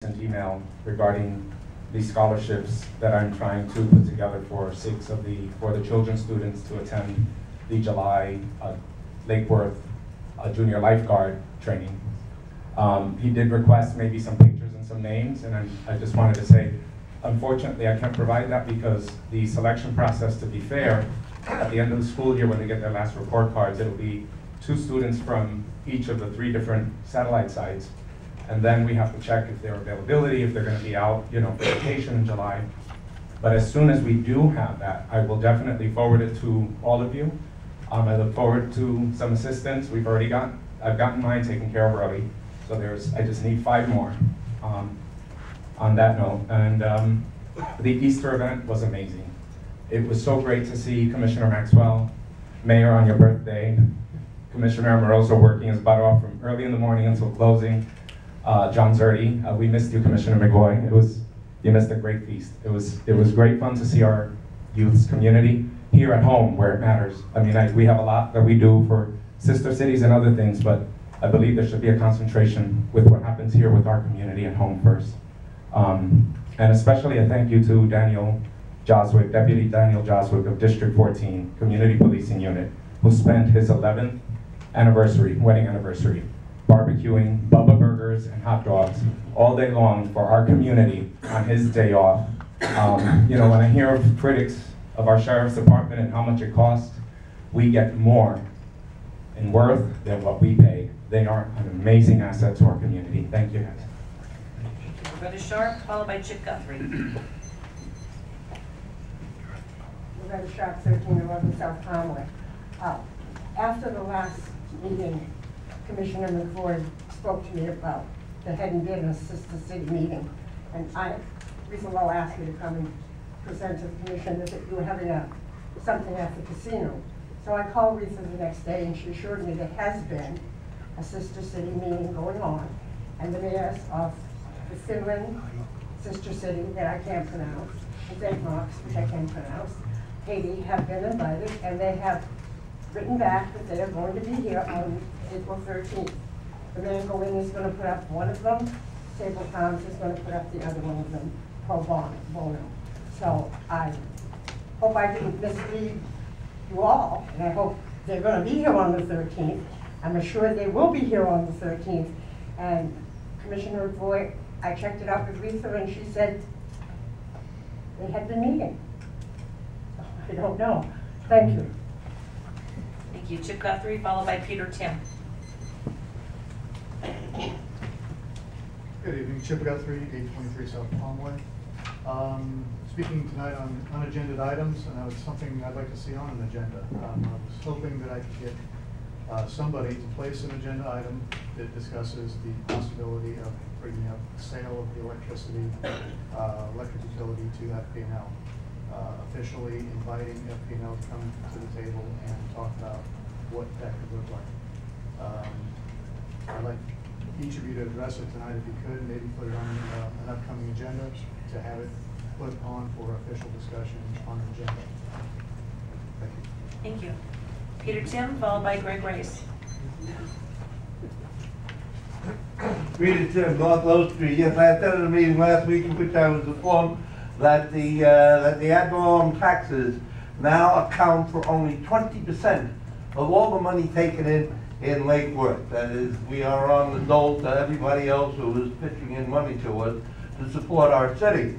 An email regarding the scholarships that I'm trying to put together for the children students to attend the July Lake Worth junior lifeguard training. He did request maybe some pictures and some names, and I just wanted to say, unfortunately, I can't provide that because the selection process, to be fair, at the end of the school year when they get their last report cards, it'll be 2 students from each of the 3 different satellite sites. And then we have to check if their availability, if they're going to be out, for vacation in July. But as soon as we do have that, I will definitely forward it to all of you. I look forward to some assistance. I've gotten mine taken care of early. So I just need 5 more on that note. And the Easter event was amazing. It was so great to see Commissioner Maxwell, Mayor, on your birthday, Commissioner Amoroso working his butt off from early in the morning until closing. John Zerdy, we missed you, Commissioner McGoy. You missed a great feast. It was great fun to see our youth's community here at home where it matters. I mean, we have a lot that we do for sister cities and other things, but I believe there should be a concentration with what happens here with our community at home first. And especially a thank you to Daniel Joswick, Deputy Daniel Joswick of District 14, Community Policing Unit, who spent his 11th wedding anniversary, barbecuing Bubba Burgers and hot dogs all day long for our community on his day off. When I hear of critics of our Sheriff's Department and how much it costs, we get more in worth than what we pay. They are an amazing asset to our community. Thank you, guys. Loretta Sharp, followed by Chip Guthrie. Loretta Sharp, 1311 South Conway. After the last meeting, Commissioner McFord spoke to me about there hadn't been a sister city meeting, and reason why I asked you to come and present to the commission is that you were having something at the casino. So I called Risa the next day, and she assured me there has been a sister city meeting going on, and the mayors of the Finland sister city that I can't pronounce, and St. Mark's, which I can't pronounce, Haiti, have been invited, and they have written back that they are going to be here on April 13th. The man Goin is going to put up one of them, Sable Palms is going to put up the other one of them, pro bono. So I hope I didn't mislead you all, and I hope they're going to be here on the 13th. I'm assured they will be here on the 13th. And Commissioner Voigt, I checked it out with Risa, and she said they had been meeting. I don't know. Thank you. Thank you. Chip Guthrie, followed by Peter Tim. Good evening, Chip Guthrie, 823 South Conway. Speaking tonight on unagended items, and it's something I'd like to see on an agenda. I was hoping that I could get somebody to place an agenda item that discusses the possibility of bringing up the sale of the electric utility to FP&L. Officially inviting FP&L to come to the table and talk about what that could look like. I'd like each of you to address it tonight if you could, maybe put it on an upcoming agenda to have it put on for official discussion on an agenda. Thank you. Thank you. Peter Tim, followed by Greg Rice. Peter Tim, North Low Street. Yes, I attended a meeting last week in which I was informed that the ad valorem taxes now account for only 20% of all the money taken in Lake Worth. That is, we are on the dole to everybody else who is pitching in money to us to support our city.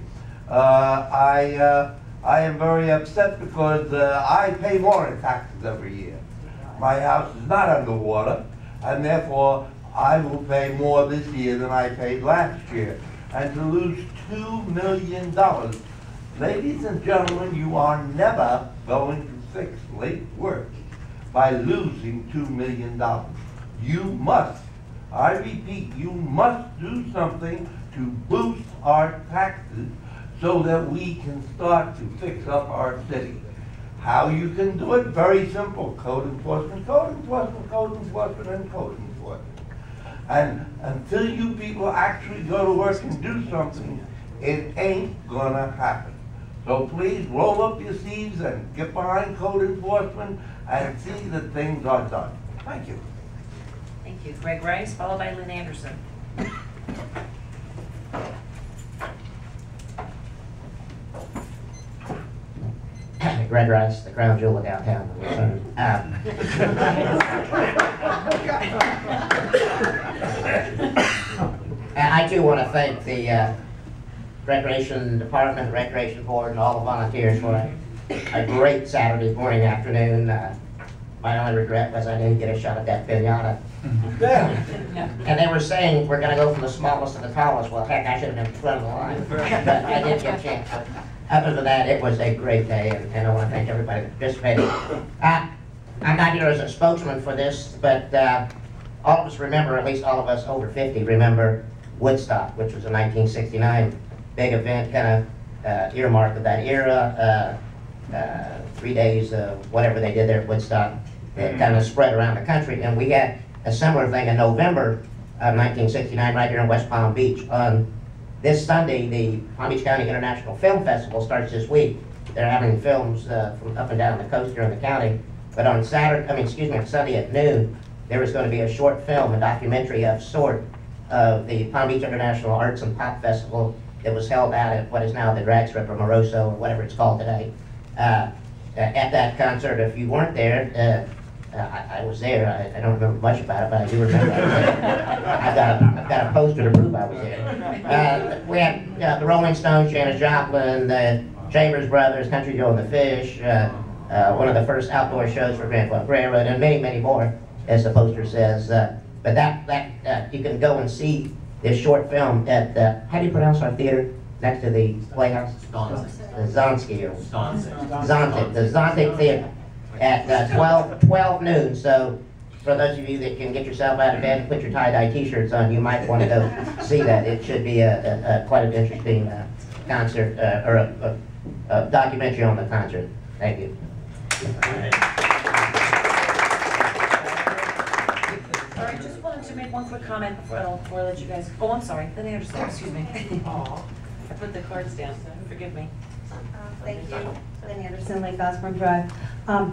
I am very upset because I pay more in taxes every year. My house is not underwater, and therefore I will pay more this year than I paid last year. And to lose $2 million, ladies and gentlemen, you are never going to fix Lake Worth by losing $2 million. You must, I repeat, you must do something to boost our taxes so that we can start to fix up our city. How you can do it? Very simple. Code enforcement, code enforcement, code enforcement, and code enforcement. And until you people actually go to work and do something, it ain't gonna happen. So please roll up your sleeves and get behind code enforcement and see that things are done. Thank you. Thank you. Greg Rice, followed by Lynn Anderson. red rice, the crown jewel of downtown. And I do want to thank the Recreation Department, Recreation Board, and all the volunteers for a great Saturday morning, afternoon. My only regret was I didn't get a shot at that pinata. And they were saying we're going to go from the smallest to the tallest. Well, heck, I should have been in front of the line. But I did get a chance. Other than that, it was a great day, and I want to thank everybody that participated. I'm not here as a spokesman for this, but all of us remember, at least all of us over 50, remember Woodstock, which was a 1969 big event, kind of earmarked of that era. 3 days of whatever they did there at Woodstock, it kind of spread around the country. And we had a similar thing in November of 1969 right here in West Palm Beach. On this Sunday, the Palm Beach County International Film Festival starts this week. They're having films from up and down the coast here in the county. But on Sunday at noon, there was going to be a short film, a documentary of sort, of the Palm Beach International Arts and Pop Festival that was held out at what is now the Drag Strip or Moroso, or whatever it's called today. At that concert, if you weren't there, I was there. I don't remember much about it, but I do remember I was there. I've got a poster to prove I was there. We had the Rolling Stones, Janis Joplin, the Chambers Brothers, Country Joe and the Fish, one of the first outdoor shows for Grand Funk Railroad, and many, many more, as the poster says. But that you can go and see this short film at, how do you pronounce our theater next to the Playhouse? The Zonski, or Zontic, the Zontic Theater at 12 noon. So for those of you that can get yourself out of bed and put your tie-dye t-shirts on, you might want to go see that. It should be quite an interesting concert, or a documentary on the concert. Thank you. All right, just wanted to make one quick comment before I let you guys, oh, I'm sorry, Lynn Anderson, excuse me. I put the cards down, forgive me. Thank you, Lynn Anderson, Lake Osborne Drive.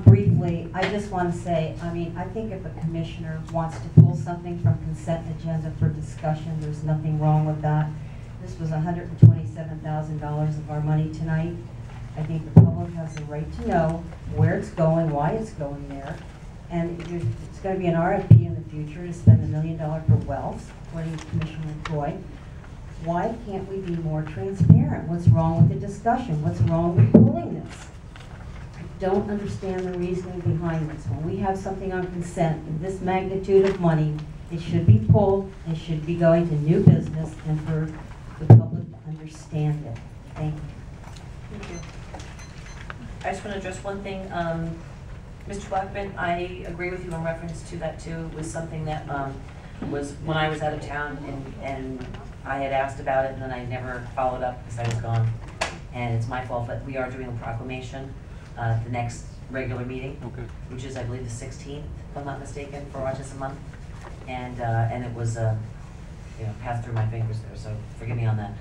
Briefly, I just want to say, I think if a commissioner wants to pull something from consent agenda for discussion, there's nothing wrong with that. This was $127,000 of our money tonight. I think the public has the right to know where it's going, why it's going there. And it's going to be an RFP in the future to spend $1 million for wells, according to Commissioner McCoy. Why can't we be more transparent? What's wrong with the discussion? What's wrong with pulling this? I don't understand the reasoning behind this. When we have something on consent of this magnitude of money, it should be pulled, it should be going to new business, and for the public to understand it. Thank you. Thank you. I just want to address one thing. Mr. Blackman, I agree with you in reference to that too. It was something that was when I was out of town, and I had asked about it, and then I never followed up because I was gone. And it's my fault, but we are doing a proclamation the next regular meeting, which is, I believe, the 16th, if I'm not mistaken, for Autism Month. And it was, passed through my fingers there, so forgive me on that.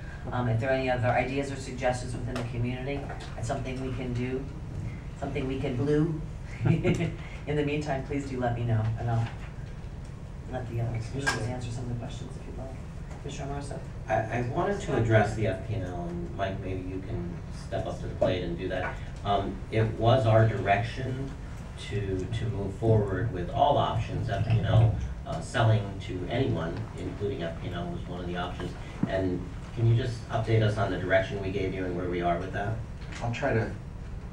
If there are any other ideas or suggestions within the community, it's something we can do, something we can blue. In the meantime, please do let me know, and I'll let the commissioners answer some of the questions if you'd like. Commissioner Moroso? I wanted to address the FP&L, and Mike, maybe you can step up to the plate and do that. It was our direction to move forward with all options. FP&L selling to anyone, including FP&L, was one of the options. And can you just update us on the direction we gave you and where we are with that? I'll try to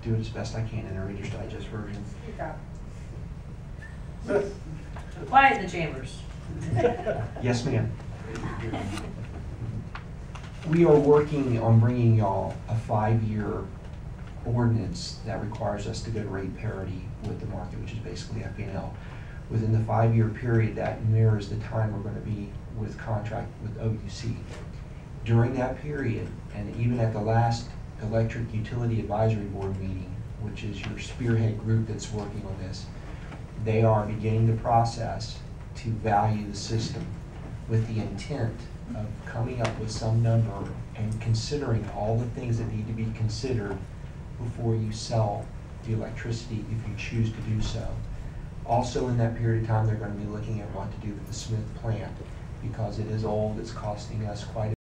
do it as best I can in a Reader's Digest version. Quiet in the chambers. Yes, ma'am. We are working on bringing y'all a 5-year ordinance that requires us to go to rate parity with the market, which is basically FP&L. Within the 5-year period, that mirrors the time we're going to be with contract with OUC. During that period, and even at the last Electric Utility Advisory Board meeting, which is your spearhead group that's working on this, they are beginning the process to value the system with the intent of coming up with some number and considering all the things that need to be considered before you sell the electricity if you choose to do so. Also in that period of time, they're going to be looking at what to do with the Smith plant because it is old, it's costing us quite